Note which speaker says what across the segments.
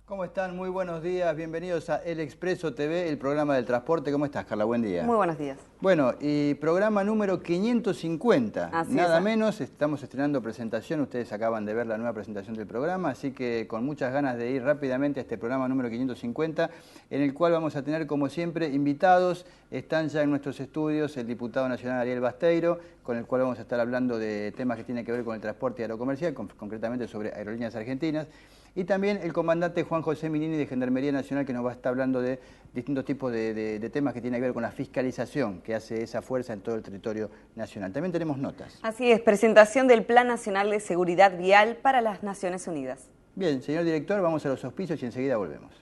Speaker 1: ¿Cómo están? Muy buenos días, bienvenidos a El Expreso TV, el programa del transporte. ¿Cómo estás, Carla? Buen día.
Speaker 2: Muy buenos días.
Speaker 1: Bueno, y programa número 550,
Speaker 2: así
Speaker 1: nada
Speaker 2: es.
Speaker 1: menos, estamos estrenando presentación, ustedes acaban de ver la nueva presentación del programa, así que con muchas ganas de ir rápidamente a este programa número 550, en el cual vamos a tener, como siempre, invitados. Están ya en nuestros estudios el diputado nacional Ariel Basteiro, con el cual vamos a estar hablando de temas que tienen que ver con el transporte aerocomercial, concretamente sobre Aerolíneas Argentinas. Y también el comandante Juan José Minini de Gendarmería Nacional, que nos va a estar hablando de distintos tipos de temas que tienen que ver con la fiscalización que hace esa fuerza en todo el territorio nacional. También tenemos notas.
Speaker 2: Así es, presentación del Plan Nacional de Seguridad Vial para las Naciones Unidas.
Speaker 1: Bien, señor director, vamos a los auspicios y enseguida volvemos.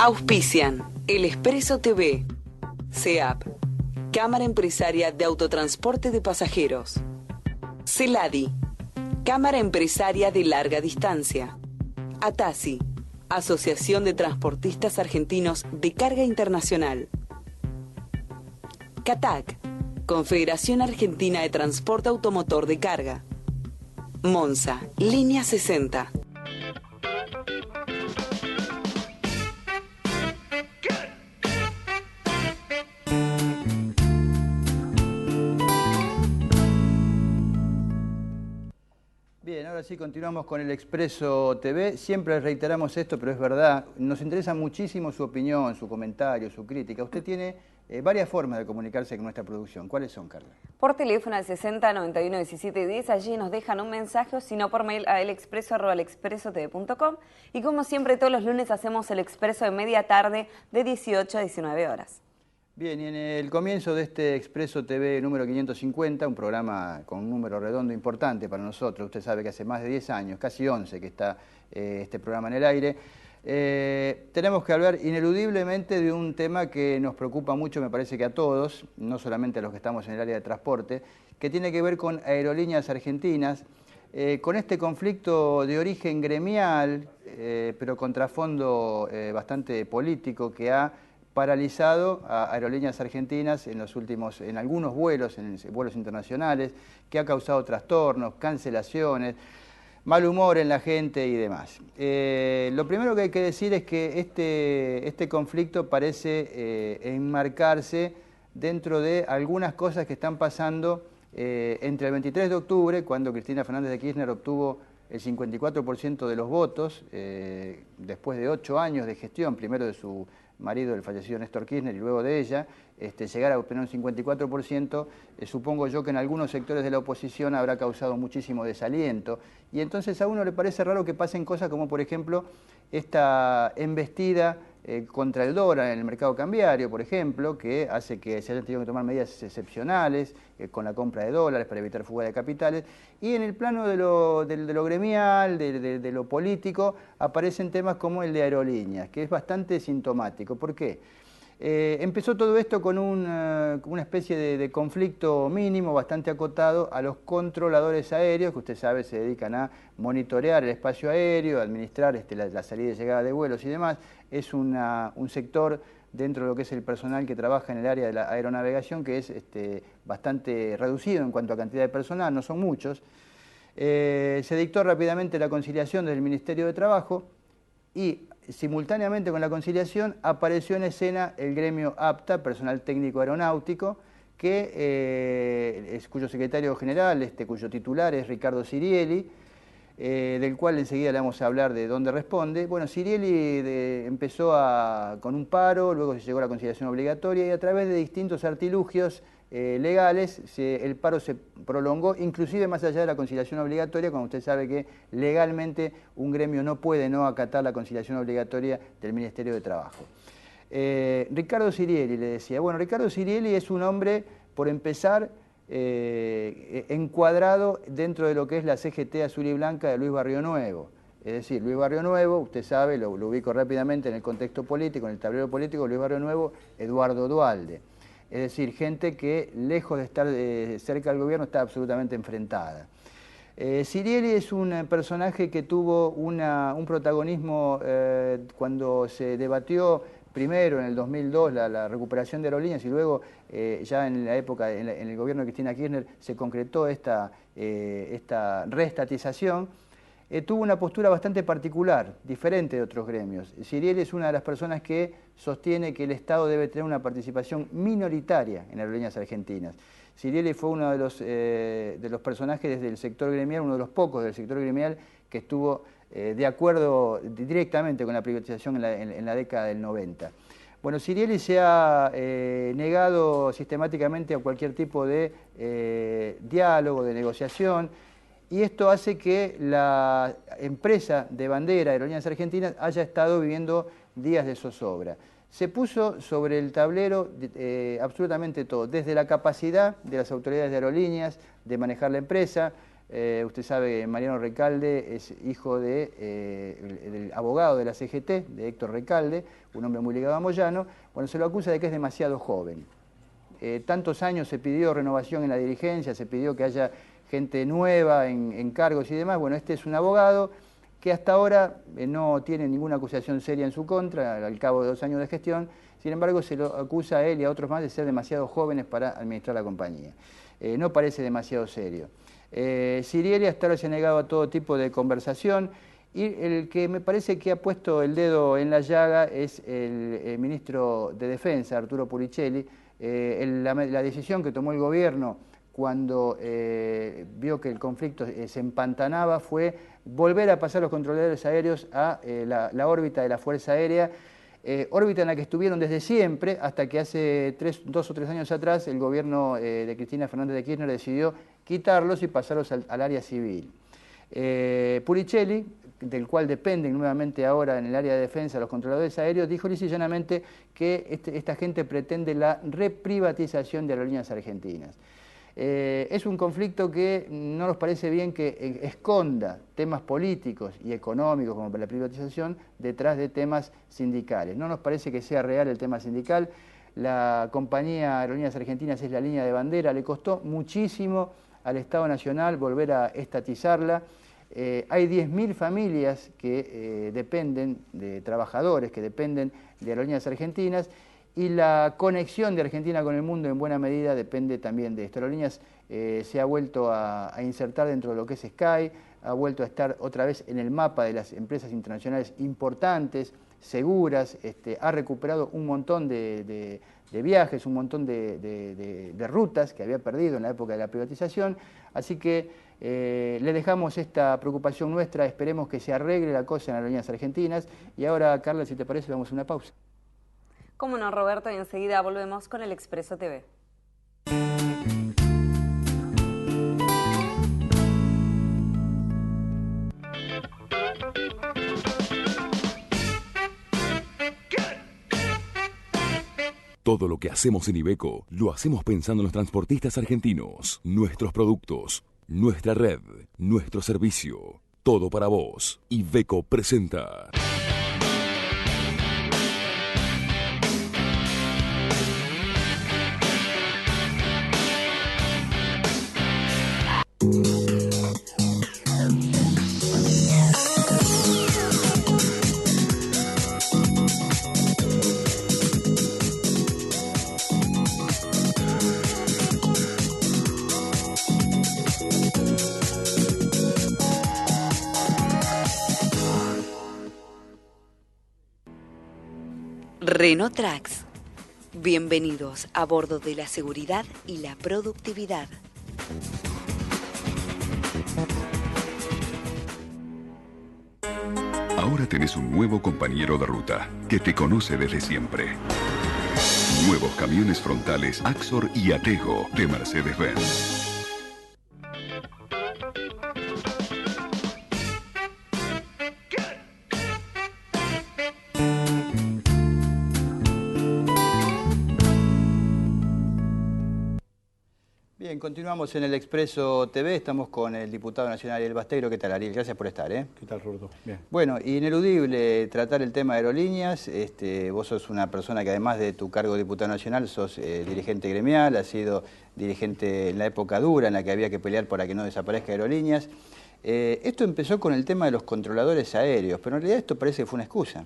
Speaker 3: Auspician El Expreso TV, CEAP, Cámara Empresaria de Autotransporte de Pasajeros, CELADI, Cámara Empresaria de Larga Distancia, ATASI, Asociación de Transportistas Argentinos de Carga Internacional, CATAC, Confederación Argentina de Transporte Automotor de Carga, Monza, Línea 60.
Speaker 1: Bien, ahora sí continuamos con el Expreso TV. Siempre reiteramos esto, pero es verdad. Nos interesa muchísimo su opinión, su comentario, su crítica. Usted tiene varias formas de comunicarse con nuestra producción. ¿Cuáles son, Carla?
Speaker 2: Por teléfono al 60 91 17 10, allí nos dejan un mensaje, o si no por mail a elexpreso@elexpresotv.com. Y como siempre, todos los lunes hacemos el Expreso de media tarde de 18 a 19 horas.
Speaker 1: Bien, y en el comienzo de este Expreso TV número 550, un programa con un número redondo importante para nosotros, usted sabe que hace más de 10 años, casi 11 que está este programa en el aire, tenemos que hablar ineludiblemente de un tema que nos preocupa mucho, me parece que a todos, no solamente a los que estamos en el área de transporte, que tiene que ver con Aerolíneas Argentinas, con este conflicto de origen gremial, pero con trasfondo bastante político que ha paralizado a Aerolíneas Argentinas en algunos vuelos, en vuelos internacionales, que ha causado trastornos, cancelaciones, mal humor en la gente y demás. Lo primero que hay que decir es que este conflicto parece enmarcarse dentro de algunas cosas que están pasando entre el 23 de octubre, cuando Cristina Fernández de Kirchner obtuvo el 54% de los votos, después de 8 años de gestión, primero de su marido, el fallecido Néstor Kirchner, y luego de ella, llegar a obtener un 54%, supongo yo que en algunos sectores de la oposición habrá causado muchísimo desaliento. Y entonces a uno le parece raro que pasen cosas como, por ejemplo, esta embestida contra el dólar en el mercado cambiario, por ejemplo, que hace que se hayan tenido que tomar medidas excepcionales con la compra de dólares para evitar fuga de capitales. Y en el plano de lo gremial, de lo político, aparecen temas como el de aerolíneas, que es bastante sintomático. ¿Por qué? Empezó todo esto con una especie de conflicto mínimo, bastante acotado, a los controladores aéreos, que usted sabe se dedican a monitorear el espacio aéreo, a administrar la salida y llegada de vuelos y demás. Es un sector dentro de lo que es el personal que trabaja en el área de la aeronavegación, que es bastante reducido en cuanto a cantidad de personal, no son muchos. Se dictó rápidamente la conciliación del Ministerio de Trabajo y simultáneamente con la conciliación apareció en escena el gremio APTA, Personal Técnico Aeronáutico, cuyo secretario general, cuyo titular es Ricardo Sirieli, del cual enseguida le vamos a hablar de dónde responde. Bueno, Sirieli empezó con un paro, luego se llegó a la conciliación obligatoria y a través de distintos artilugios legales el paro se prolongó, inclusive más allá de la conciliación obligatoria, cuando usted sabe que legalmente un gremio no puede no acatar la conciliación obligatoria del Ministerio de Trabajo. Ricardo Sirieli, le decía. Bueno, Ricardo Sirieli es un hombre, por empezar, encuadrado dentro de lo que es la CGT azul y blanca de Luis Barrio Nuevo. Es decir, Luis Barrio Nuevo, usted sabe, lo ubico rápidamente en el contexto político, en el tablero político, Luis Barrio Nuevo, Eduardo Duhalde. Es decir, gente que lejos de estar cerca del gobierno está absolutamente enfrentada. Sirieli es un personaje que tuvo un protagonismo cuando se debatió primero en el 2002 la recuperación de aerolíneas y luego ya en la época, en el gobierno de Cristina Kirchner, se concretó esta reestatización. Tuvo una postura bastante particular, diferente de otros gremios. Sirieli es una de las personas que sostiene que el Estado debe tener una participación minoritaria en aerolíneas argentinas. Sirieli fue uno de los personajes del sector gremial, uno de los pocos del sector gremial que estuvo de acuerdo directamente con la privatización en la década del 90. Bueno, Sirieli se ha negado sistemáticamente a cualquier tipo de diálogo, de negociación, y esto hace que la empresa de bandera Aerolíneas Argentinas haya estado viviendo días de zozobra. Se puso sobre el tablero absolutamente todo, desde la capacidad de las autoridades de aerolíneas de manejar la empresa. Usted sabe que Mariano Recalde es hijo del abogado de la CGT, de Héctor Recalde, un hombre muy ligado a Moyano. Bueno, se lo acusa de que es demasiado joven. Tantos años se pidió renovación en la dirigencia, se pidió que haya gente nueva en cargos y demás. Bueno, este es un abogado que hasta ahora no tiene ninguna acusación seria en su contra, al cabo de 2 años de gestión. Sin embargo, se lo acusa a él y a otros más de ser demasiado jóvenes para administrar la compañía. No parece demasiado serio. Sirieli hasta ahora se ha negado a todo tipo de conversación y el que me parece que ha puesto el dedo en la llaga es el ministro de Defensa, Arturo Puricelli. La decisión que tomó el gobierno cuando vio que el conflicto se empantanaba fue volver a pasar los controladores aéreos a la órbita de la Fuerza Aérea, órbita en la que estuvieron desde siempre, hasta que hace 2 o 3 años atrás el gobierno de Cristina Fernández de Kirchner decidió quitarlos y pasarlos al área civil. Puricelli, del cual dependen nuevamente ahora en el área de defensa los controladores aéreos, dijo lisa y llanamente que esta gente pretende la reprivatización de Aerolíneas Argentinas. Es un conflicto que no nos parece bien que esconda temas políticos y económicos como la privatización detrás de temas sindicales. No nos parece que sea real el tema sindical. La compañía Aerolíneas Argentinas es la línea de bandera, le costó muchísimo al Estado Nacional volver a estatizarla. Hay 10.000 familias que dependen de trabajadores, que dependen de Aerolíneas Argentinas, y la conexión de Argentina con el mundo en buena medida depende también de esto. Aerolíneas se ha vuelto a insertar dentro de lo que es Sky, ha vuelto a estar otra vez en el mapa de las empresas internacionales importantes, seguras, ha recuperado un montón de viajes, un montón de rutas que había perdido en la época de la privatización. Así que le dejamos esta preocupación nuestra, esperemos que se arregle la cosa en Aerolíneas Argentinas. Y ahora, Carla, si te parece, vamos a una pausa.
Speaker 2: Cómo no, Roberto, y enseguida volvemos con el Expreso TV.
Speaker 4: Todo lo que hacemos en Iveco, lo hacemos pensando en los transportistas argentinos, nuestros productos, nuestra red, nuestro servicio. Todo para vos. Iveco presenta...
Speaker 3: Renault Trucks. Bienvenidos a bordo de la seguridad y la productividad.
Speaker 5: Ahora tenés un nuevo compañero de ruta que te conoce desde siempre. Nuevos camiones frontales Axor y Atego de Mercedes-Benz.
Speaker 1: Bien, continuamos en el Expreso TV, estamos con el diputado nacional Ariel Basteiro. ¿Qué tal, Ariel? Gracias por estar.
Speaker 6: ¿Qué tal, Roberto? Bien.
Speaker 1: Bueno, ineludible tratar el tema de aerolíneas. Vos sos una persona que además de tu cargo de diputado nacional, sos dirigente gremial, has sido dirigente en la época dura en la que había que pelear para que no desaparezca aerolíneas. Esto empezó con el tema de los controladores aéreos, pero en realidad esto parece que fue una excusa.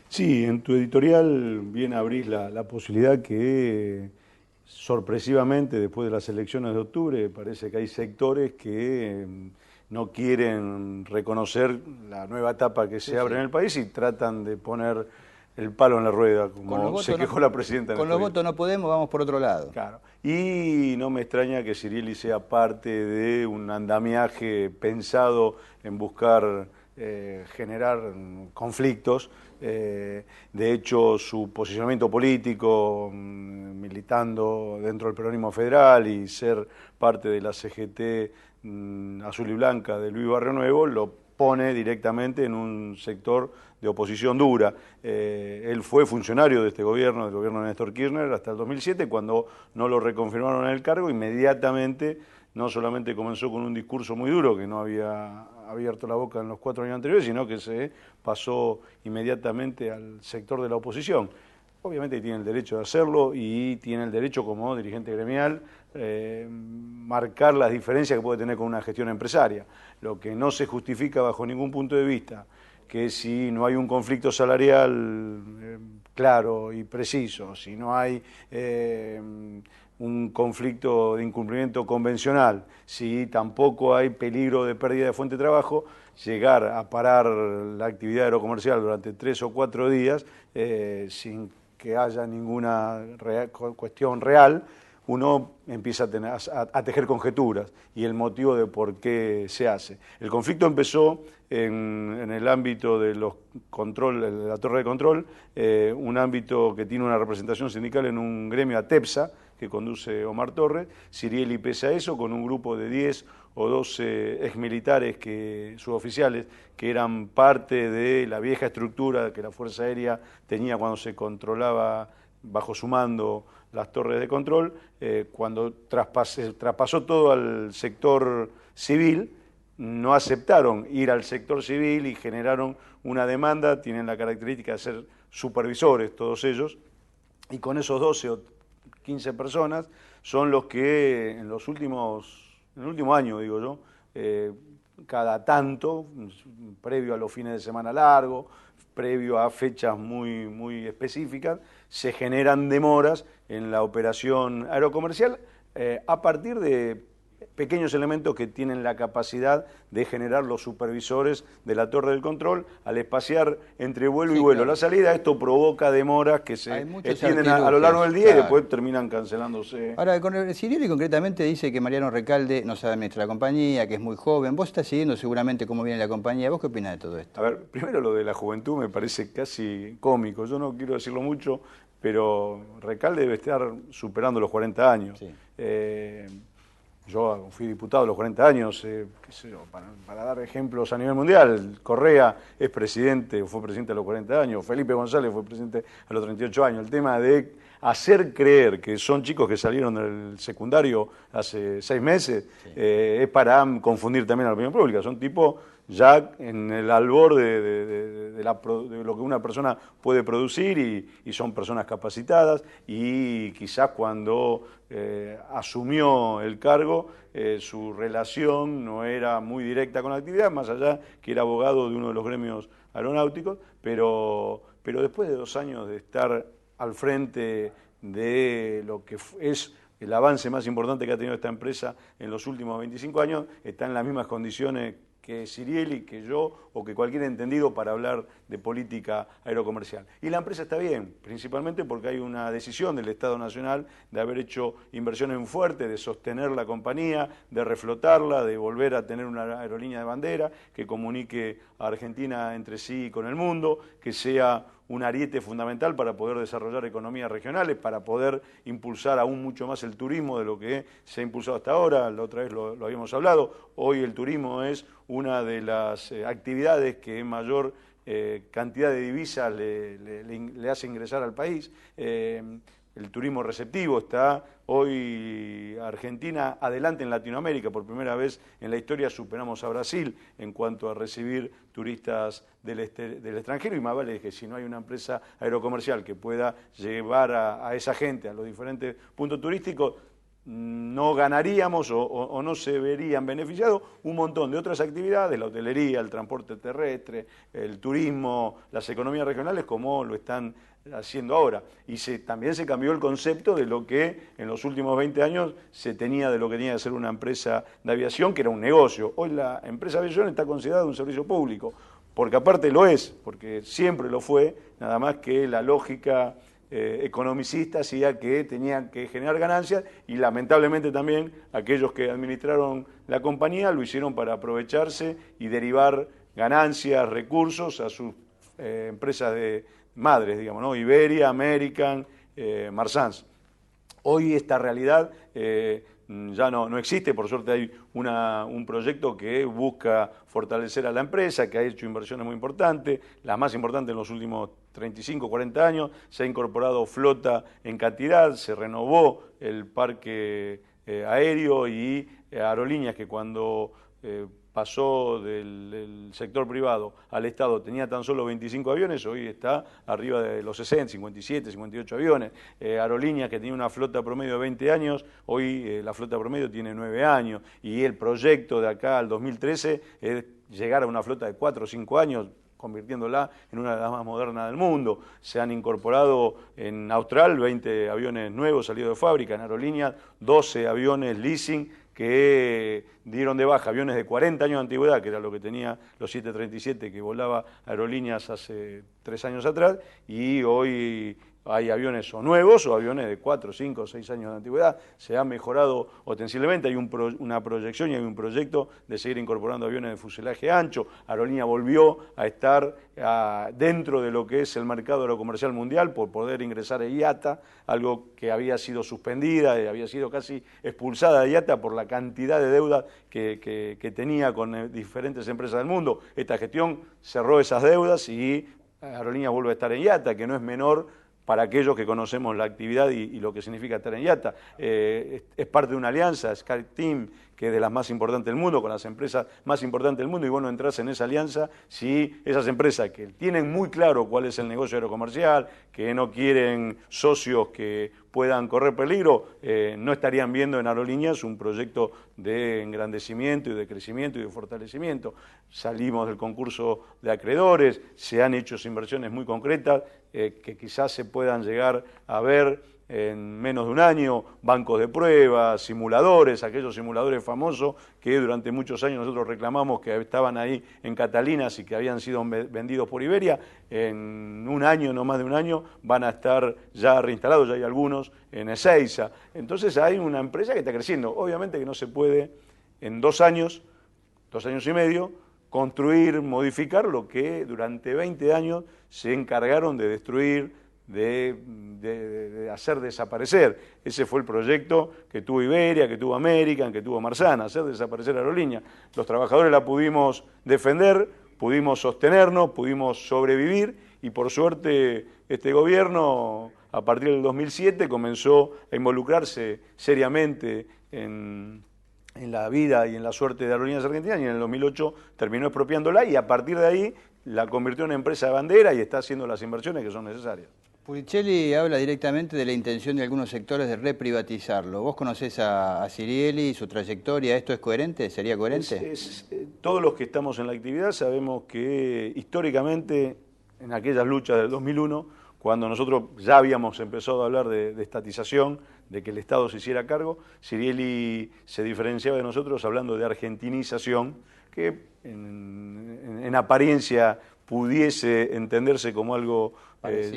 Speaker 6: Sí, en tu editorial bien abrís la posibilidad que sorpresivamente, después de las elecciones de octubre, parece que hay sectores que no quieren reconocer la nueva etapa que se abre en el país y tratan de poner el palo en la rueda, como se quejó la presidenta.
Speaker 1: Con los votos no podemos, vamos por otro lado.
Speaker 6: Claro. Y no me extraña que Cirielli sea parte de un andamiaje pensado en buscar generar conflictos. De hecho, su posicionamiento político, militando dentro del peronismo federal y ser parte de la CGT azul y blanca de Luis Barrio Nuevo, lo pone directamente en un sector de oposición dura. Él fue funcionario de este gobierno, del gobierno de Néstor Kirchner, hasta el 2007, cuando no lo reconfirmaron en el cargo, inmediatamente no solamente comenzó con un discurso muy duro, que no había abierto la boca en los 4 años anteriores, sino que se pasó inmediatamente al sector de la oposición. Obviamente tiene el derecho de hacerlo y tiene el derecho como dirigente gremial marcar las diferencias que puede tener con una gestión empresaria. Lo que no se justifica bajo ningún punto de vista, que si no hay un conflicto salarial claro y preciso, si no hay un conflicto de incumplimiento convencional, si tampoco hay peligro de pérdida de fuente de trabajo, llegar a parar la actividad aerocomercial durante 3 o 4 días sin que haya ninguna cuestión real, uno empieza a tejer conjeturas y el motivo de por qué se hace. El conflicto empezó en el ámbito de los de la torre de control, un ámbito que tiene una representación sindical en un gremio ATEPSA, que conduce Omar Torres. Cirielli, pese a eso, con un grupo de 10 o 12 exmilitares, suboficiales, que eran parte de la vieja estructura que la Fuerza Aérea tenía cuando se controlaba bajo su mando las torres de control, cuando traspasó todo al sector civil, no aceptaron ir al sector civil y generaron una demanda. Tienen la característica de ser supervisores todos ellos, y con esos 12 o 15 personas son los que en el último año, digo yo, cada tanto, previo a los fines de semana largos, previo a fechas muy, muy específicas, se generan demoras en la operación aerocomercial a partir de pequeños elementos que tienen la capacidad de generar los supervisores de la torre del control al espaciar entre vuelo y vuelo. Claro. La salida, esto provoca demoras que se extienden a lo largo del día, claro, y después terminan cancelándose.
Speaker 1: Ahora, Cirielli concretamente dice que Mariano Recalde no sabe administrar la compañía, que es muy joven. Vos estás siguiendo seguramente cómo viene la compañía. ¿Vos qué opinás de todo esto?
Speaker 6: A ver, primero lo de la juventud me parece casi cómico. Yo no quiero decirlo mucho, pero Recalde debe estar superando los 40 años. Sí. Yo fui diputado a los 40 años, qué sé yo, para dar ejemplos a nivel mundial. Correa es presidente, fue presidente a los 40 años, Felipe González fue presidente a los 38 años. El tema de hacer creer que son chicos que salieron del secundario hace 6 meses, sí, es para confundir también a la opinión pública. Son tipos ya en el albor de lo que una persona puede producir y son personas capacitadas, y quizás cuando asumió el cargo su relación no era muy directa con la actividad, más allá que era abogado de uno de los gremios aeronáuticos, pero después de 2 años de estar al frente de lo que es el avance más importante que ha tenido esta empresa en los últimos 25 años, está en las mismas condiciones que Sirieli, que yo o que cualquier entendido para hablar de política aerocomercial. Y la empresa está bien, principalmente porque hay una decisión del Estado Nacional de haber hecho inversiones muy fuertes, de sostener la compañía, de reflotarla, de volver a tener una aerolínea de bandera que comunique a Argentina entre sí y con el mundo, que sea un ariete fundamental para poder desarrollar economías regionales, para poder impulsar aún mucho más el turismo de lo que se ha impulsado hasta ahora. La otra vez lo habíamos hablado. Hoy el turismo es una de las actividades que en mayor cantidad de divisas le hace ingresar al país. El turismo receptivo está hoy Argentina adelante en Latinoamérica. Por primera vez en la historia superamos a Brasil en cuanto a recibir turistas del extranjero, y más vale que si no hay una empresa aerocomercial que pueda llevar a esa gente a los diferentes puntos turísticos, no ganaríamos o no se verían beneficiados un montón de otras actividades, la hotelería, el transporte terrestre, el turismo, las economías regionales, como lo están haciendo ahora. Y también se cambió el concepto de lo que en los últimos 20 años se tenía de lo que tenía que ser una empresa de aviación, que era un negocio. Hoy la empresa de aviación está considerada un servicio público, porque aparte lo es, porque siempre lo fue, nada más que la lógica economicista hacía que tenían que generar ganancias, y lamentablemente también aquellos que administraron la compañía lo hicieron para aprovecharse y derivar ganancias, recursos a sus empresas de madres, digamos, ¿no? Iberia, American, Marsans. Hoy esta realidad ya no existe. Por suerte hay un proyecto que busca fortalecer a la empresa, que ha hecho inversiones muy importantes, las más importantes en los últimos 35, 40 años. Se ha incorporado flota en cantidad, se renovó el parque aéreo y aerolíneas que cuando pasó del sector privado al Estado tenía tan solo 25 aviones, hoy está arriba de los 60, 57, 58 aviones. Aerolíneas que tenía una flota promedio de 20 años, hoy la flota promedio tiene 9 años, y el proyecto de acá al 2013 es llegar a una flota de 4 o 5 años, convirtiéndola en una de las más modernas del mundo. Se han incorporado en Austral 20 aviones nuevos salidos de fábrica, en aerolíneas 12 aviones leasing que dieron de baja aviones de 40 años de antigüedad, que era lo que tenía los 737 que volaba Aerolíneas hace 3 años atrás, y hoy hay aviones o nuevos o aviones de 4, 5, 6 años de antigüedad. Se ha mejorado ostensiblemente, hay una proyección y hay un proyecto de seguir incorporando aviones de fuselaje ancho. Aerolínea volvió a estar dentro de lo que es el mercado aerocomercial mundial por poder ingresar a IATA, algo que había sido suspendida, había sido casi expulsada de IATA por la cantidad de deudas que tenía con diferentes empresas del mundo. Esta gestión cerró esas deudas y Aerolínea vuelve a estar en IATA, que no es menor para aquellos que conocemos la actividad y lo que significa estar en IATA. Es parte de una alianza, SkyTeam, que es de las más importantes del mundo, con las empresas más importantes del mundo, y vos no entras en esa alianza si esas empresas que tienen muy claro cuál es el negocio aerocomercial, que no quieren socios que puedan correr peligro, no estarían viendo en Aerolíneas un proyecto de engrandecimiento y de crecimiento y de fortalecimiento. Salimos del concurso de acreedores, se han hecho inversiones muy concretas que quizás se puedan llegar a ver en menos de un año, bancos de pruebas, simuladores, aquellos simuladores famosos que durante muchos años nosotros reclamamos que estaban ahí en Catalinas y que habían sido vendidos por Iberia. En un año, no más de un año, van a estar ya reinstalados, ya hay algunos en Ezeiza. Entonces hay una empresa que está creciendo. Obviamente que no se puede en 2 años, 2 años y medio, construir, modificar lo que durante 20 años se encargaron de destruir, de hacer desaparecer. Ese fue el proyecto que tuvo Iberia, que tuvo American, que tuvo Marsana, hacer desaparecer Aerolínea. Los trabajadores la pudimos defender, pudimos sostenernos, pudimos sobrevivir, y por suerte este gobierno, a partir del 2007, comenzó a involucrarse seriamente en la vida y en la suerte de Aerolíneas Argentinas, y en el 2008 terminó expropiándola, y a partir de ahí la convirtió en empresa de bandera y está haciendo las inversiones que son necesarias.
Speaker 1: Puricelli habla directamente de la intención de algunos sectores de reprivatizarlo. ¿Vos conocés a Sirieli y su trayectoria? ¿Esto es coherente? ¿Sería coherente?
Speaker 6: Todos los que estamos en la actividad sabemos que históricamente, en aquellas luchas del 2001, cuando nosotros ya habíamos empezado a hablar de estatización, de que el Estado se hiciera cargo, Sirieli se diferenciaba de nosotros hablando de argentinización, que en apariencia pudiese entenderse como algo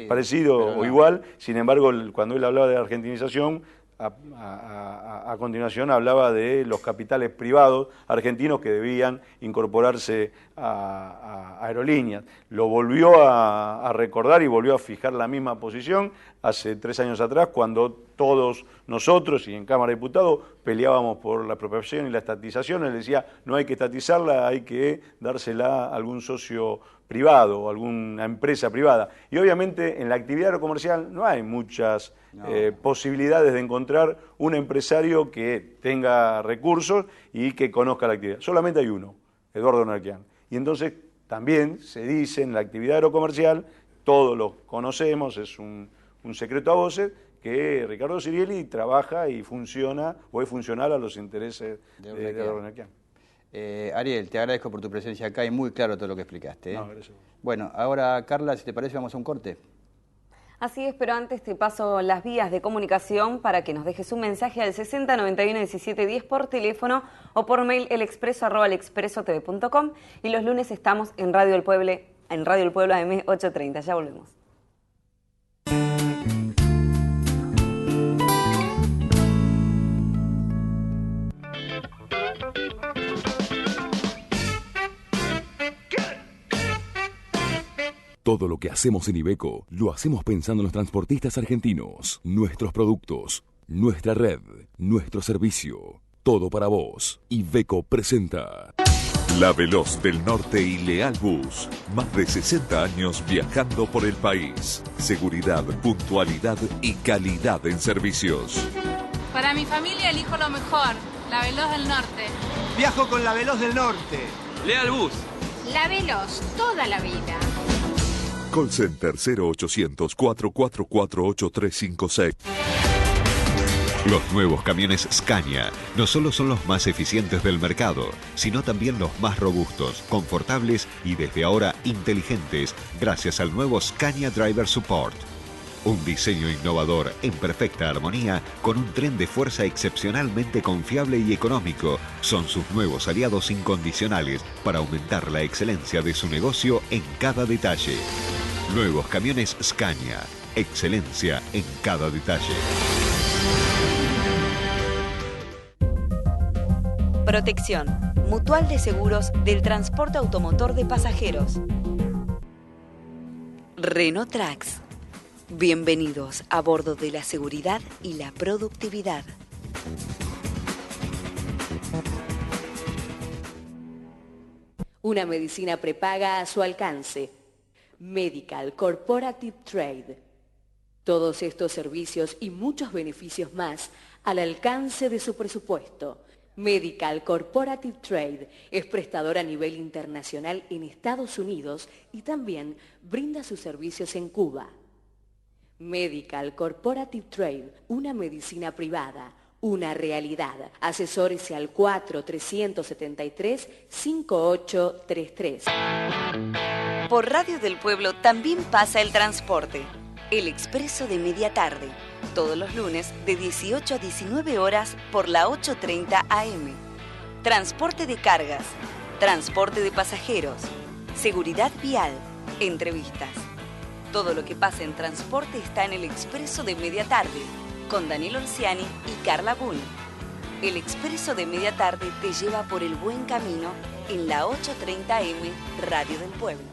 Speaker 6: parecido o
Speaker 1: no.
Speaker 6: igual. Sin embargo, cuando él hablaba de argentinización, a continuación hablaba de los capitales privados argentinos que debían incorporarse a aerolíneas. Lo volvió a recordar y volvió a fijar la misma posición hace 3 años atrás, cuando todos nosotros y en Cámara de Diputados peleábamos por la expropiación y la estatización. Él decía, no hay que estatizarla, hay que dársela a algún socio privado o alguna empresa privada. Y obviamente en la actividad aerocomercial no hay muchas posibilidades de encontrar un empresario que tenga recursos y que conozca la actividad. Solamente hay uno, Eduardo Narquian. Y entonces también se dice en la actividad aerocomercial, todos lo conocemos, es un secreto a voces, que Ricardo Sirielli trabaja y funciona o es funcional a los intereses de Eduardo Narquian.
Speaker 1: Ariel, te agradezco por tu presencia acá y muy claro todo lo que explicaste.
Speaker 6: No, gracias.
Speaker 1: Bueno, ahora Carla, si te parece, vamos a un corte.
Speaker 2: Así es, pero antes te paso las vías de comunicación para que nos dejes un mensaje al 60 91 17 10 por teléfono o por mail elexpreso@elexpresotv.com, y los lunes estamos en Radio El Pueblo AM 830. Ya volvemos.
Speaker 4: Todo lo que hacemos en Iveco lo hacemos pensando en los transportistas argentinos, nuestros productos, nuestra red, nuestro servicio. Todo para vos. Iveco presenta
Speaker 7: La Veloz del Norte y Leal Bus. Más de 60 años viajando por el país. Seguridad, puntualidad y calidad en servicios.
Speaker 8: Para mi familia elijo lo mejor, La Veloz del Norte.
Speaker 9: Viajo con La Veloz del Norte.
Speaker 10: Leal Bus.
Speaker 8: La Veloz, toda la vida.
Speaker 7: Call Center 0800 444 8356. Los nuevos camiones Scania no solo son los más eficientes del mercado, sino también los más robustos, confortables y desde ahora inteligentes, gracias al nuevo Scania Driver Support. Un diseño innovador en perfecta armonía con un tren de fuerza excepcionalmente confiable y económico son sus nuevos aliados incondicionales para aumentar la excelencia de su negocio en cada detalle. Nuevos camiones Scania. Excelencia en cada detalle.
Speaker 3: Protección. Mutual de Seguros del Transporte Automotor de Pasajeros. Renault Trax. Bienvenidos a bordo de la seguridad y la productividad.
Speaker 11: Una medicina prepaga a su alcance. Medical Corporative Trade. Todos estos servicios y muchos beneficios más al alcance de su presupuesto. Medical Corporative Trade es prestador a nivel internacional en Estados Unidos y también brinda sus servicios en Cuba. Medical Corporative Trade, una medicina privada, una realidad. Asesórese al 4-373-5833.
Speaker 3: Por Radio del Pueblo también pasa el transporte. El Expreso de Media Tarde. Todos los lunes de 18 a 19 horas por la 8:30 AM. Transporte de cargas. Transporte de pasajeros. Seguridad vial. Entrevistas. Todo lo que pasa en transporte está en el Expreso de Media Tarde, con Daniel Orsiani y Carla Bull. El Expreso de Media Tarde te lleva por el buen camino en la 8:30 AM Radio del Pueblo.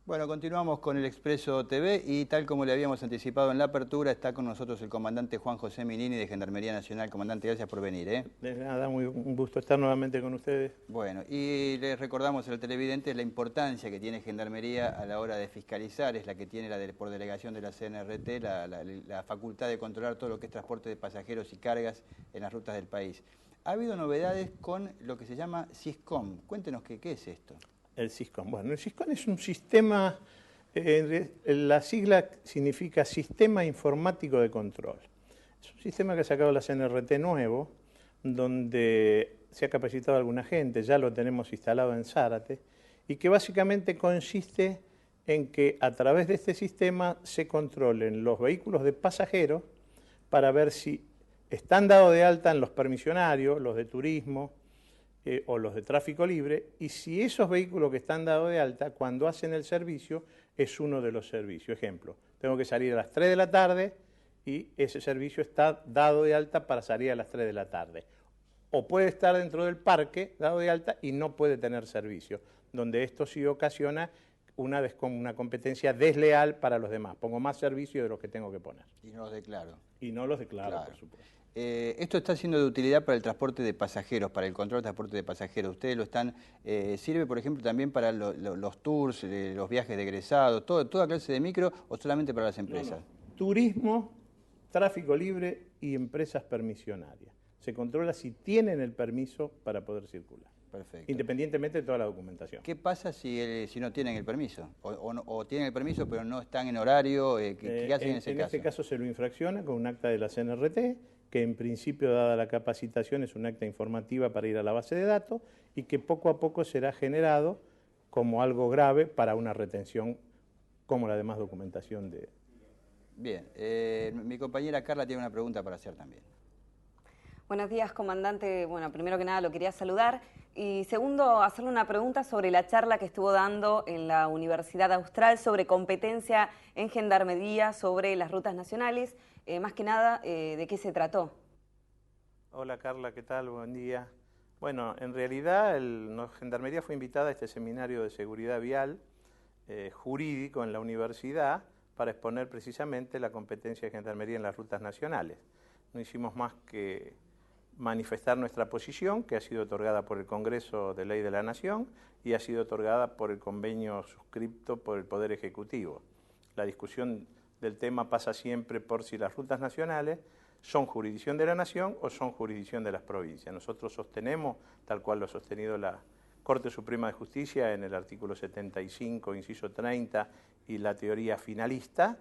Speaker 1: Bueno, continuamos con el Expreso TV y tal como le habíamos anticipado en la apertura, está con nosotros el comandante Juan José Minini de Gendarmería Nacional. Comandante, gracias por venir.
Speaker 12: De nada, un gusto estar nuevamente con ustedes.
Speaker 1: Bueno, y les recordamos a los televidentes la importancia que tiene Gendarmería a la hora de fiscalizar, es la que tiene por delegación de la CNRT, la facultad de controlar todo lo que es transporte de pasajeros y cargas en las rutas del país. Ha habido novedades con lo que se llama SISCOM. Cuéntenos qué es esto.
Speaker 12: El SISCOM. Bueno, el SISCOM es un sistema La sigla significa Sistema Informático de Control. Es un sistema que ha sacado la CNRT nuevo, donde se ha capacitado a alguna gente, ya lo tenemos instalado en Zárate, y que básicamente consiste en que a través de este sistema se controlen los vehículos de pasajeros para ver si están dados de alta en los permisionarios, los de turismo o los de tráfico libre, y si esos vehículos que están dados de alta, cuando hacen el servicio, es uno de los servicios. Ejemplo, tengo que salir a las 3 de la tarde y ese servicio está dado de alta para salir a las 3 de la tarde. O puede estar dentro del parque dado de alta y no puede tener servicio, donde esto sí ocasiona una competencia desleal para los demás. Pongo más servicio de los que tengo que poner.
Speaker 1: Y no los declaro.
Speaker 12: Y no los declaro,
Speaker 1: claro,
Speaker 12: por supuesto.
Speaker 1: Esto está siendo de utilidad para el transporte de pasajeros, para el control de transporte de pasajeros. ¿Ustedes lo están, sirve por ejemplo también para los tours, los viajes de egresados, toda clase de micro o solamente para las empresas?
Speaker 12: No. Turismo, tráfico libre y empresas permisionarias. Se controla si tienen el permiso para poder circular.
Speaker 1: Perfecto.
Speaker 12: Independientemente de toda la documentación.
Speaker 1: ¿Qué pasa si no tienen el permiso? O tienen el permiso pero no están en horario? ¿Qué hacen en ese caso?
Speaker 12: En este caso se lo infracciona con un acta de la CNRT, que en principio, dada la capacitación, es un acta informativa para ir a la base de datos y que poco a poco será generado como algo grave para una retención como la demás documentación de...
Speaker 1: Bien, mi compañera Carla tiene una pregunta para hacer también.
Speaker 2: Buenos días, comandante. Bueno, primero que nada lo quería saludar y segundo, hacerle una pregunta sobre la charla que estuvo dando en la Universidad Austral sobre competencia en gendarmería sobre las rutas nacionales. Más que nada, ¿de qué se trató?
Speaker 12: Hola Carla, ¿qué tal? Buen día. Bueno, en realidad Gendarmería fue invitada a este seminario de seguridad vial jurídico en la universidad para exponer precisamente la competencia de Gendarmería en las rutas nacionales. No hicimos más que manifestar nuestra posición, que ha sido otorgada por el Congreso de Ley de la Nación y ha sido otorgada por el convenio suscripto por el Poder Ejecutivo. La discusión del tema pasa siempre por si las rutas nacionales son jurisdicción de la Nación o son jurisdicción de las provincias. Nosotros sostenemos, tal cual lo ha sostenido la Corte Suprema de Justicia en el artículo 75, inciso 30, y la teoría finalista,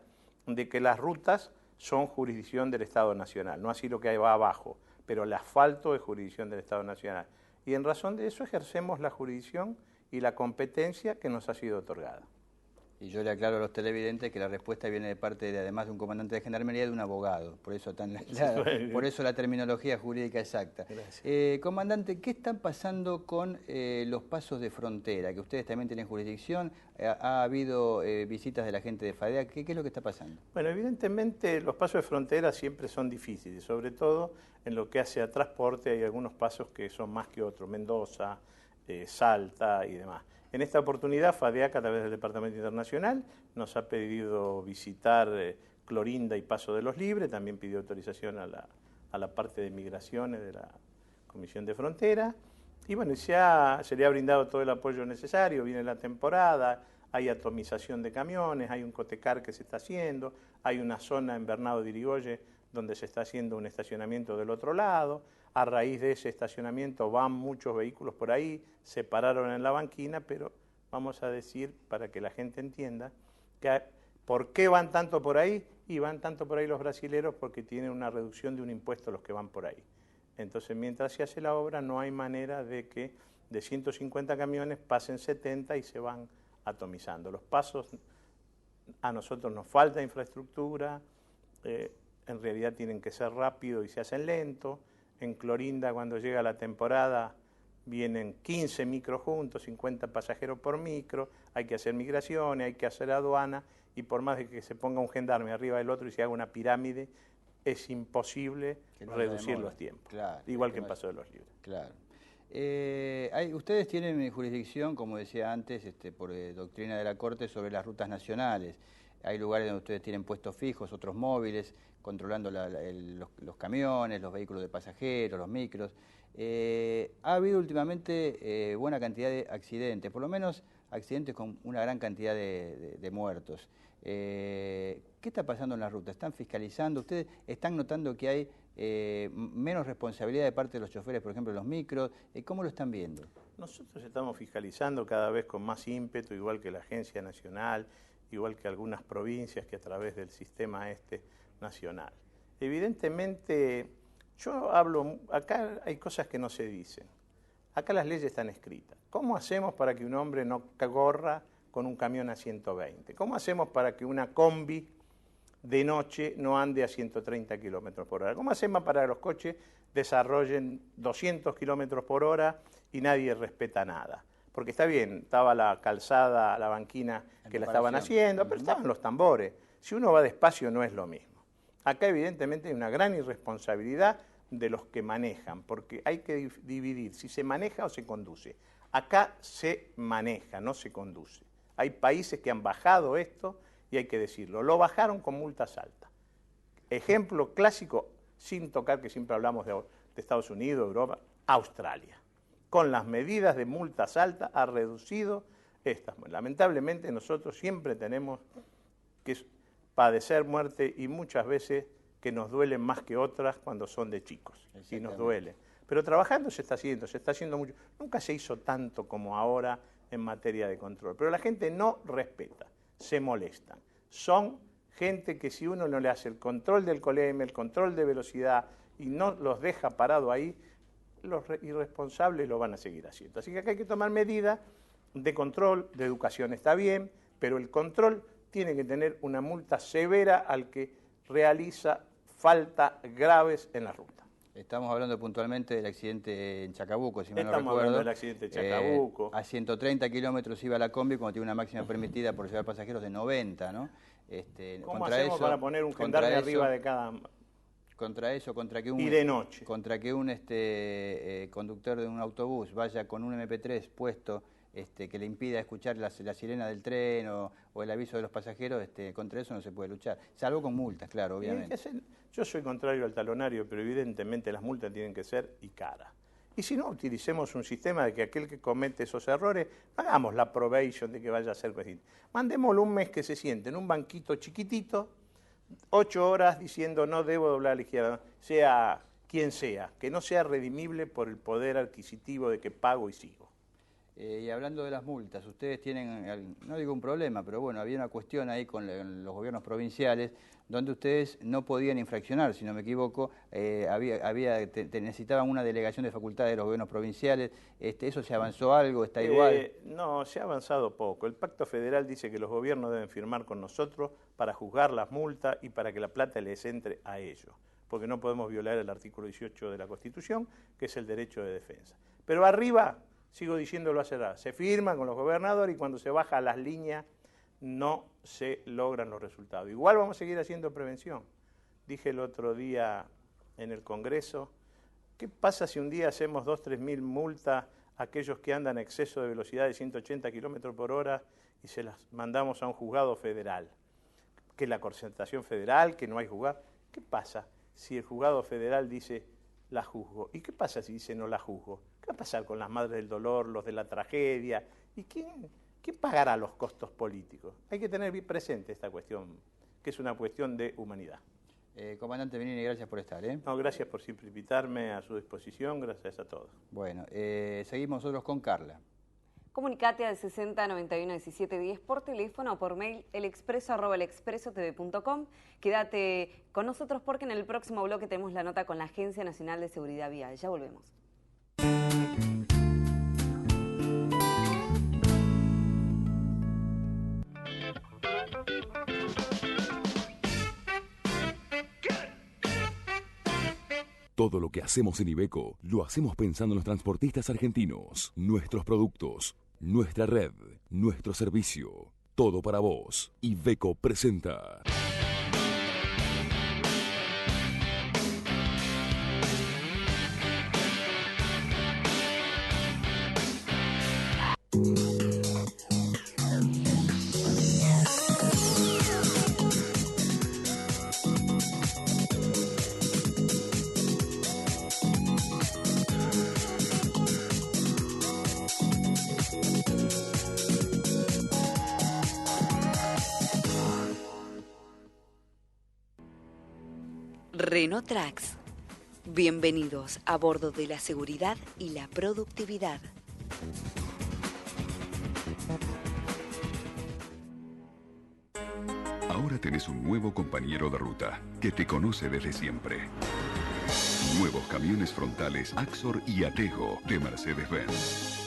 Speaker 12: de que las rutas son jurisdicción del Estado Nacional, no así lo que va abajo, pero el asfalto es jurisdicción del Estado Nacional. Y en razón de eso ejercemos la jurisdicción y la competencia que nos ha sido otorgada.
Speaker 1: Y yo le aclaro a los televidentes que la respuesta viene de parte, además de un comandante de gendarmería, de un abogado. Por eso la terminología jurídica exacta. Comandante, ¿qué está pasando con los pasos de frontera? Que ustedes también tienen jurisdicción. ¿Ha habido visitas de la gente de FADEA? ¿Qué es lo que está pasando?
Speaker 12: Bueno, evidentemente los pasos de frontera siempre son difíciles, sobre todo en lo que hace a transporte. Hay algunos pasos que son más que otros, Mendoza, Salta y demás. En esta oportunidad, FADEAC, a través del Departamento Internacional, nos ha pedido visitar Clorinda y Paso de los Libres, también pidió autorización a la parte de migraciones de la Comisión de Frontera, y bueno, se le ha brindado todo el apoyo necesario, viene la temporada, hay atomización de camiones, hay un cotecar que se está haciendo, hay una zona en Bernardo de Irigoyen donde se está haciendo un estacionamiento del otro lado. A raíz de ese estacionamiento van muchos vehículos por ahí, se pararon en la banquina, pero vamos a decir, para que la gente entienda, que ¿por qué van tanto por ahí? Y van tanto por ahí los brasileros porque tienen una reducción de un impuesto los que van por ahí. Entonces, mientras se hace la obra, no hay manera de que de 150 camiones pasen 70 y se van atomizando. Los pasos, a nosotros nos falta infraestructura, en realidad tienen que ser rápidos y se hacen lentos. En Clorinda, cuando llega la temporada, vienen 15 micros juntos, 50 pasajeros por micro, hay que hacer migraciones, hay que hacer aduana, y por más de que se ponga un gendarme arriba del otro y se haga una pirámide, es imposible reducir los tiempos, claro, igual que en Paso de los Libres.
Speaker 1: Claro. Ustedes tienen jurisdicción, como decía antes, por doctrina de la Corte, sobre las rutas nacionales. Hay lugares donde ustedes tienen puestos fijos, otros móviles, controlando los camiones, los vehículos de pasajeros, los micros. Ha habido últimamente buena cantidad de accidentes, por lo menos accidentes con una gran cantidad de muertos. ¿Qué está pasando en la ruta? ¿Están fiscalizando? ¿Ustedes están notando que hay menos responsabilidad de parte de los choferes, por ejemplo, en los micros? ¿Cómo lo están viendo?
Speaker 12: Nosotros estamos fiscalizando cada vez con más ímpetu, igual que la Agencia Nacional igual que algunas provincias que a través del sistema nacional. Evidentemente, yo hablo, acá hay cosas que no se dicen. Acá las leyes están escritas. ¿Cómo hacemos para que un hombre no corra con un camión a 120? ¿Cómo hacemos para que una combi de noche no ande a 130 kilómetros por hora? ¿Cómo hacemos para que los coches desarrollen 200 kilómetros por hora y nadie respeta nada? Porque está bien, estaba la calzada, la banquina que la estaban haciendo, pero estaban los tambores. Si uno va despacio no es lo mismo. Acá evidentemente hay una gran irresponsabilidad de los que manejan, porque hay que dividir si se maneja o se conduce. Acá se maneja, no se conduce. Hay países que han bajado esto y hay que decirlo. Lo bajaron con multas altas. Ejemplo clásico, sin tocar que siempre hablamos de Estados Unidos, Europa, Australia. Con las medidas de multas altas ha reducido estas. Lamentablemente nosotros siempre tenemos que padecer muerte y muchas veces que nos duelen más que otras cuando son de chicos, y nos duele. Pero trabajando se está haciendo mucho. Nunca se hizo tanto como ahora en materia de control. Pero la gente no respeta, se molestan. Son gente que si uno no le hace el control del colemia, el control de velocidad y no los deja parado ahí, los irresponsables lo van a seguir haciendo. Así que acá hay que tomar medidas de control, de educación está bien, pero el control tiene que tener una multa severa al que realiza faltas graves en la ruta.
Speaker 1: Estamos hablando puntualmente del accidente en Chacabuco, si mal no recuerdo.
Speaker 12: Estamos hablando del accidente de Chacabuco.
Speaker 1: A 130 kilómetros iba la combi cuando tiene una máxima permitida por llevar pasajeros de 90, ¿no?
Speaker 12: ¿Cómo hacemos para poner un gendarme arriba de cada...?
Speaker 1: Contra eso, contra que un,
Speaker 12: y de noche.
Speaker 1: Contra que un conductor de un autobús vaya con un MP3 puesto que le impida escuchar la sirena del tren o el aviso de los pasajeros, contra eso no se puede luchar, salvo con multas, claro, obviamente.
Speaker 12: Yo soy contrario al talonario, pero evidentemente las multas tienen que ser y caras. Y si no, utilicemos un sistema de que aquel que comete esos errores, hagamos la probation de que vaya a ser presidente. Mandémoslo un mes que se siente en un banquito chiquitito, 8 horas diciendo no debo doblar a la izquierda, sea quien sea, que no sea redimible por el poder adquisitivo de que pago y sigo.
Speaker 1: Y hablando de las multas, ustedes tienen, no digo un problema, pero bueno, había una cuestión ahí con los gobiernos provinciales donde ustedes no podían infraccionar, si no me equivoco, necesitaban una delegación de facultades de los gobiernos provinciales. ¿Eso se avanzó algo? ¿Está igual?
Speaker 12: No, se ha avanzado poco. El Pacto Federal dice que los gobiernos deben firmar con nosotros para juzgar las multas y para que la plata les entre a ellos, porque no podemos violar el artículo 18 de la Constitución, que es el derecho de defensa. Pero arriba... Sigo diciéndolo hace rato, se firma con los gobernadores y cuando se baja las líneas no se logran los resultados. Igual vamos a seguir haciendo prevención. Dije el otro día en el Congreso, ¿qué pasa si un día hacemos 2.000 o 3.000 multas a aquellos que andan a exceso de velocidad de 180 kilómetros por hora y se las mandamos a un juzgado federal? Que la concentración federal, que no hay juzgado. ¿Qué pasa si el juzgado federal dice la juzgo? ¿Y qué pasa si dice no la juzgo? ¿Qué va a pasar con las madres del dolor, los de la tragedia? ¿Y quién pagará los costos políticos? Hay que tener bien presente esta cuestión, que es una cuestión de humanidad.
Speaker 1: Comandante Benini, gracias por estar.
Speaker 12: No, gracias por siempre invitarme, a su disposición, gracias a todos.
Speaker 1: Bueno, seguimos nosotros con Carla.
Speaker 2: Comunicate al 60 91 17 10 por teléfono o por mail elexpreso@elexpresotv.com. Quédate con nosotros porque en el próximo bloque tenemos la nota con la Agencia Nacional de Seguridad Vial. Ya volvemos.
Speaker 4: Todo lo que hacemos en Iveco lo hacemos pensando en los transportistas argentinos, nuestros productos, nuestra red, nuestro servicio. Todo para vos. Iveco presenta.
Speaker 3: Renault Trax. Bienvenidos a bordo de la seguridad y la productividad.
Speaker 5: Ahora tenés un nuevo compañero de ruta que te conoce desde siempre. Nuevos camiones frontales Axor y Atego de Mercedes-Benz.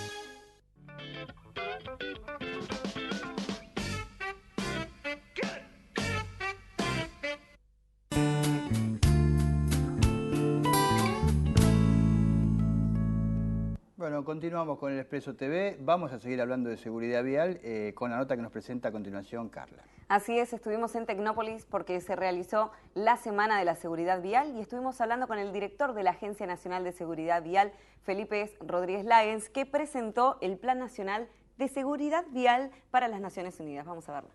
Speaker 1: Bueno, continuamos con el Expreso TV. Vamos a seguir hablando de seguridad vial con la nota que nos presenta a continuación Carla.
Speaker 2: Así es, estuvimos en Tecnópolis porque se realizó la Semana de la Seguridad Vial y estuvimos hablando con el director de la Agencia Nacional de Seguridad Vial, Felipe Rodríguez Láguens, que presentó el Plan Nacional de Seguridad Vial para las Naciones Unidas. Vamos a verlo.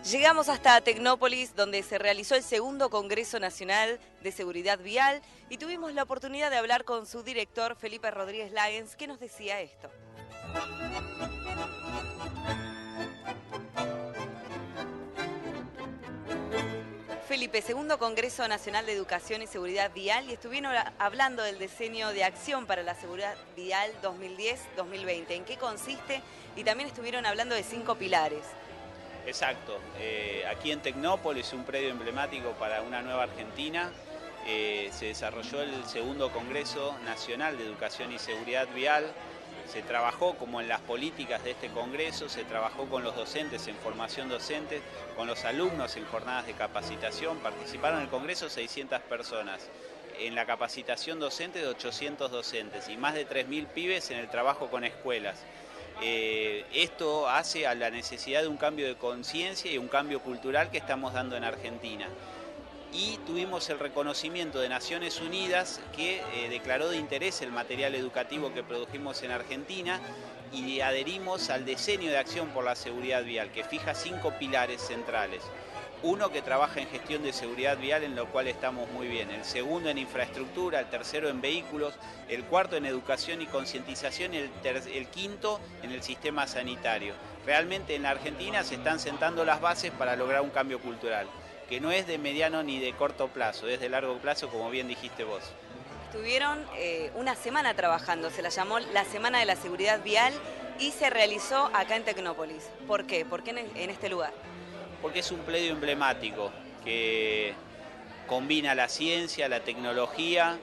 Speaker 2: Llegamos hasta Tecnópolis, donde se realizó el segundo Congreso Nacional de Seguridad Vial y tuvimos la oportunidad de hablar con su director, Felipe Rodríguez Láguens, que nos decía esto. Felipe, segundo Congreso Nacional de Educación y Seguridad Vial, y estuvieron hablando del diseño de acción para la seguridad vial 2010-2020. ¿En qué consiste? Y también estuvieron hablando de 5 pilares.
Speaker 10: Exacto. Aquí en Tecnópolis, un predio emblemático para una nueva Argentina, se desarrolló el segundo Congreso Nacional de Educación y Seguridad Vial. Se trabajó, como en las políticas de este Congreso, se trabajó con los docentes en formación docente, con los alumnos en jornadas de capacitación. Participaron en el Congreso 600 personas, en la capacitación docente de 800 docentes y más de 3.000 pibes en el trabajo con escuelas. Esto hace a la necesidad de un cambio de conciencia y un cambio cultural que estamos dando en Argentina. Y tuvimos el reconocimiento de Naciones Unidas que declaró de interés el material educativo que produjimos en Argentina y adherimos al diseño de acción por la seguridad vial, que fija 5 pilares centrales. Uno, que trabaja en gestión de seguridad vial, en lo cual estamos muy bien. El segundo, en infraestructura. El tercero, en vehículos. El cuarto, en educación y concientización. Y el quinto, en el sistema sanitario. Realmente en la Argentina se están sentando las bases para lograr un cambio cultural, que no es de mediano ni de corto plazo, es de largo plazo, como bien dijiste vos.
Speaker 2: Estuvieron una semana trabajando, se la llamó la Semana de la Seguridad Vial y se realizó acá en Tecnópolis. ¿Por qué? ¿Por qué en este lugar?
Speaker 10: Porque es un predio emblemático que combina la ciencia, la tecnología,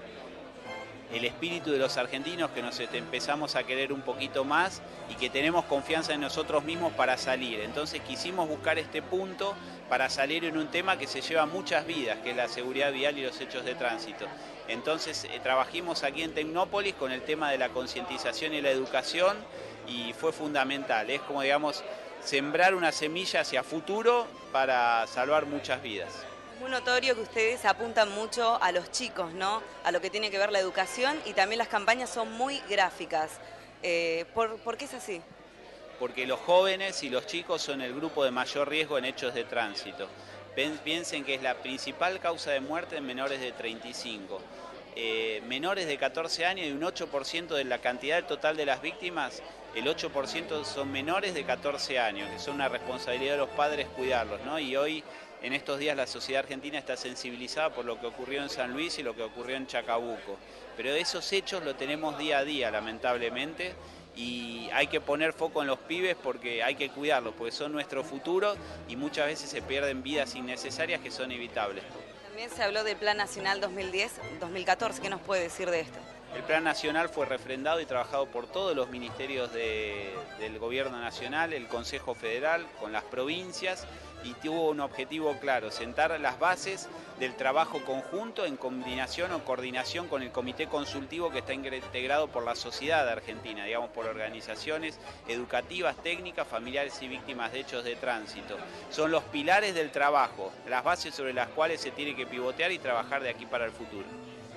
Speaker 10: el espíritu de los argentinos, que nos empezamos a querer un poquito más y que tenemos confianza en nosotros mismos para salir. Entonces quisimos buscar este punto para salir en un tema que se lleva muchas vidas, que es la seguridad vial y los hechos de tránsito. Entonces trabajamos aquí en Tecnópolis con el tema de la concientización y la educación y fue fundamental. Es como, digamos, sembrar una semilla hacia futuro para salvar muchas vidas.
Speaker 2: Es muy notorio que ustedes apuntan mucho a los chicos, ¿no? A lo que tiene que ver la educación, y también las campañas son muy gráficas. ¿Por qué es así?
Speaker 10: Porque los jóvenes y los chicos son el grupo de mayor riesgo en hechos de tránsito. Piensen que es la principal causa de muerte en menores de 35. Menores de 14 años y un 8% de la cantidad total de las víctimas, el 8% son menores de 14 años, que son una responsabilidad de los padres cuidarlos, ¿no? Y hoy, en estos días, la sociedad argentina está sensibilizada por lo que ocurrió en San Luis y lo que ocurrió en Chacabuco. Pero esos hechos lo tenemos día a día, lamentablemente, y hay que poner foco en los pibes porque hay que cuidarlos, porque son nuestro futuro y muchas veces se pierden vidas innecesarias que son evitables.
Speaker 2: También se habló del Plan Nacional 2010-2014, ¿qué nos puede decir de esto?
Speaker 10: El Plan Nacional fue refrendado y trabajado por todos los ministerios del Gobierno Nacional, el Consejo Federal, con las provincias, y tuvo un objetivo claro: sentar las bases del trabajo conjunto en combinación o coordinación con el Comité Consultivo, que está integrado por la sociedad argentina, digamos, por organizaciones educativas, técnicas, familiares y víctimas de hechos de tránsito. Son los pilares del trabajo, las bases sobre las cuales se tiene que pivotear y trabajar de aquí para el futuro.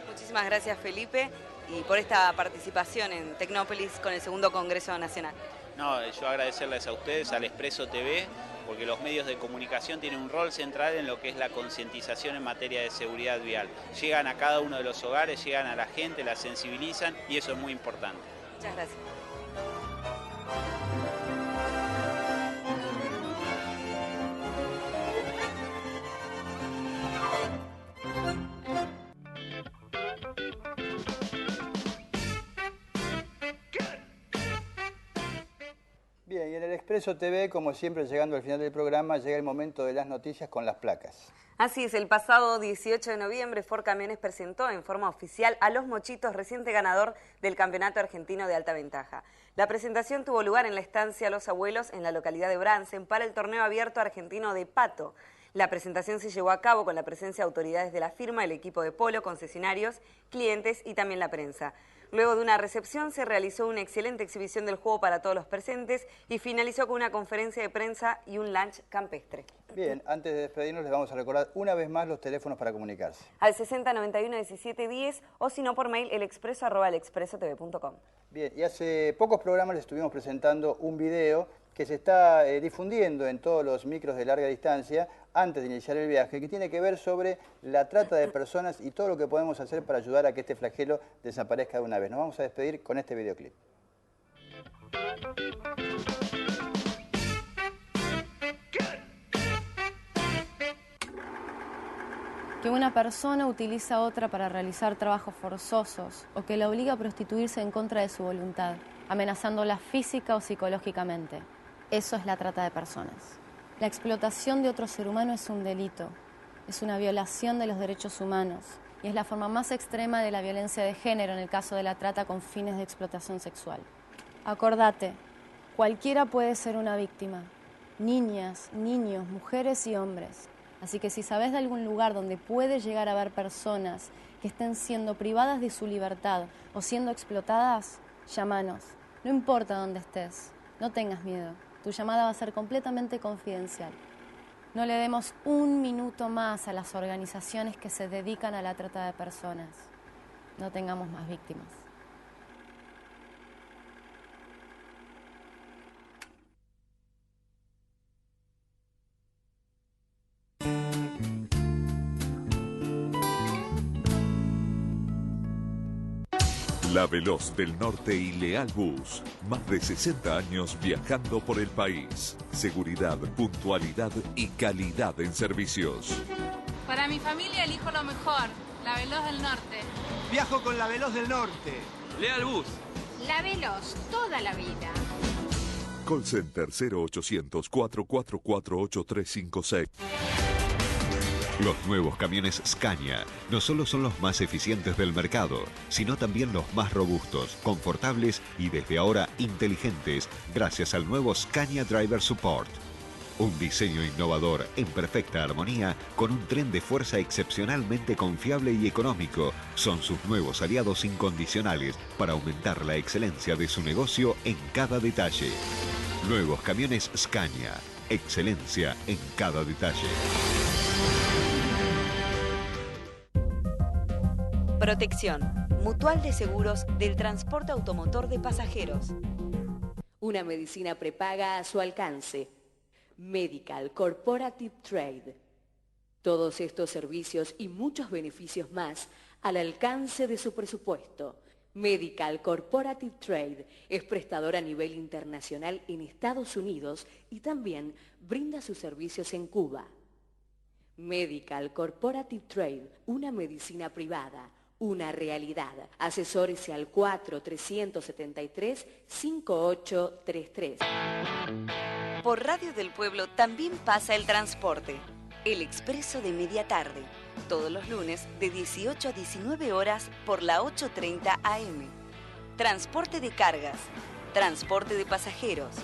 Speaker 2: Muchísimas gracias, Felipe, y por esta participación en Tecnópolis con el segundo Congreso Nacional.
Speaker 10: No, yo agradecerles a ustedes, al Expreso TV, porque los medios de comunicación tienen un rol central en lo que es la concientización en materia de seguridad vial. Llegan a cada uno de los hogares, llegan a la gente, la sensibilizan y eso es muy importante.
Speaker 2: Muchas gracias.
Speaker 1: Expreso TV, como siempre, llegando al final del programa, llega el momento de las noticias con las placas.
Speaker 2: Así es, el pasado 18 de noviembre Ford Camiones presentó en forma oficial a Los Mochitos, reciente ganador del Campeonato Argentino de Alta Ventaja. La presentación tuvo lugar en la estancia Los Abuelos, en la localidad de Bransen, para el torneo abierto argentino de Pato. La presentación se llevó a cabo con la presencia de autoridades de la firma, el equipo de polo, concesionarios, clientes y también la prensa. Luego de una recepción se realizó una excelente exhibición del juego para todos los presentes y finalizó con una conferencia de prensa y un lunch campestre.
Speaker 1: Bien, antes de despedirnos les vamos a recordar una vez más los teléfonos para comunicarse.
Speaker 2: Al 60 91 17 10 o si no por mail elexpreso@elexpresotv.com.
Speaker 1: Bien, y hace pocos programas les estuvimos presentando un video que se está difundiendo en todos los micros de larga distancia antes de iniciar el viaje, que tiene que ver sobre la trata de personas y todo lo que podemos hacer para ayudar a que este flagelo desaparezca de una vez. Nos vamos a despedir con este videoclip.
Speaker 13: Que una persona utiliza a otra para realizar trabajos forzosos o que la obliga a prostituirse en contra de su voluntad, amenazándola física o psicológicamente. Eso es la trata de personas. La explotación de otro ser humano es un delito, es una violación de los derechos humanos y es la forma más extrema de la violencia de género en el caso de la trata con fines de explotación sexual. Acordate, cualquiera puede ser una víctima, niñas, niños, mujeres y hombres. Así que si sabes de algún lugar donde puede llegar a haber personas que estén siendo privadas de su libertad o siendo explotadas, llámanos. No importa dónde estés, no tengas miedo. Tu llamada va a ser completamente confidencial. No le demos un minuto más a las organizaciones que se dedican a la trata de personas. No tengamos más víctimas.
Speaker 7: La Veloz del Norte y Leal Bus. Más de 60 años viajando por el país. Seguridad, puntualidad y calidad en servicios.
Speaker 8: Para mi familia elijo lo mejor, la Veloz del Norte.
Speaker 9: Viajo con la Veloz del Norte.
Speaker 14: Leal Bus.
Speaker 15: La Veloz, toda la vida.
Speaker 7: Call Center 0800 444 8356. Los nuevos camiones Scania no solo son los más eficientes del mercado, sino también los más robustos, confortables y desde ahora inteligentes, gracias al nuevo Scania Driver Support. Un diseño innovador en perfecta armonía con un tren de fuerza excepcionalmente confiable y económico son sus nuevos aliados incondicionales para aumentar la excelencia de su negocio en cada detalle. Nuevos camiones Scania. Excelencia en cada detalle.
Speaker 3: Protección. Mutual de Seguros del Transporte Automotor de Pasajeros.
Speaker 11: Una medicina prepaga a su alcance. Medical Corporative Trade. Todos estos servicios y muchos beneficios más al alcance de su presupuesto. Medical Corporative Trade es prestador a nivel internacional en Estados Unidos y también brinda sus servicios en Cuba. Medical Corporative Trade, una medicina privada, una realidad. Asesórese al 4-373-5833.
Speaker 3: Por Radio del Pueblo también pasa el transporte. El Expreso de Media Tarde. Todos los lunes de 18 a 19 horas por la 8:30 AM. Transporte de cargas. Transporte de pasajeros.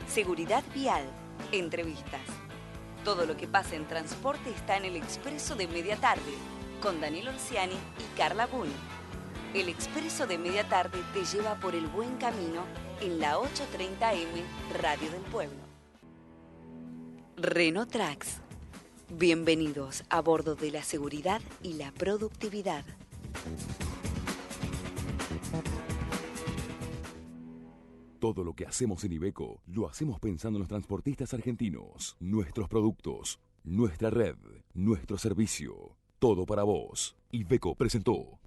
Speaker 3: Seguridad vial. Entrevistas. Todo lo que pasa en transporte está en el Expreso de Media Tarde, con Daniel Orsiani y Carla Bull. El Expreso de Media Tarde te lleva por el buen camino en la 8:30 AM Radio del Pueblo. Renault Trax. Bienvenidos a bordo de la seguridad y la productividad.
Speaker 4: Todo lo que hacemos en Iveco lo hacemos pensando en los transportistas argentinos, nuestros productos, nuestra red, nuestro servicio. Todo para vos. Iveco presentó.